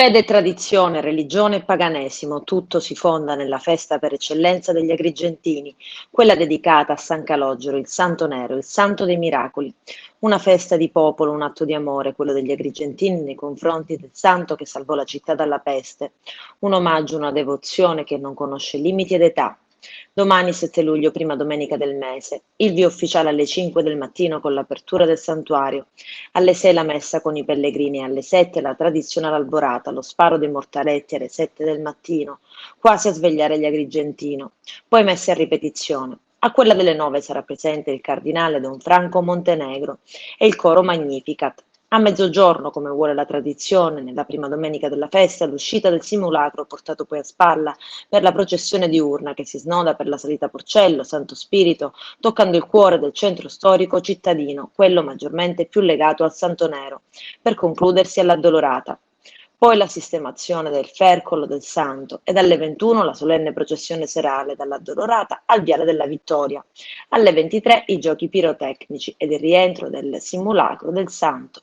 Fede e tradizione, religione e paganesimo, tutto si fonda nella festa per eccellenza degli Agrigentini, quella dedicata a San Calogero, il Santo Nero, il Santo dei Miracoli. Una festa di popolo, un atto di amore, quello degli Agrigentini nei confronti del santo che salvò la città dalla peste. Un omaggio, una devozione che non conosce limiti ed età. Domani 7 luglio, prima domenica del mese, il via ufficiale alle 5 del mattino con l'apertura del santuario. Alle 6 la messa con i pellegrini, alle 7 la tradizionale alborata, lo sparo dei mortaretti alle 7 del mattino, quasi a svegliare gli Agrigentino. Poi messe a ripetizione. A quella delle 9 sarà presente il cardinale Don Franco Montenegro e il coro Magnificat. A mezzogiorno, come vuole la tradizione, nella prima domenica della festa, l'uscita del simulacro portato poi a spalla per la processione diurna che si snoda per la salita Porcello, Santo Spirito, toccando il cuore del centro storico cittadino, quello maggiormente più legato al Santo Nero, per concludersi all'Addolorata. Poi la sistemazione del Fercolo del Santo e alle 21 la solenne processione serale dall'Addolorata al Viale della Vittoria. Alle 23 i giochi pirotecnici ed il rientro del simulacro del Santo.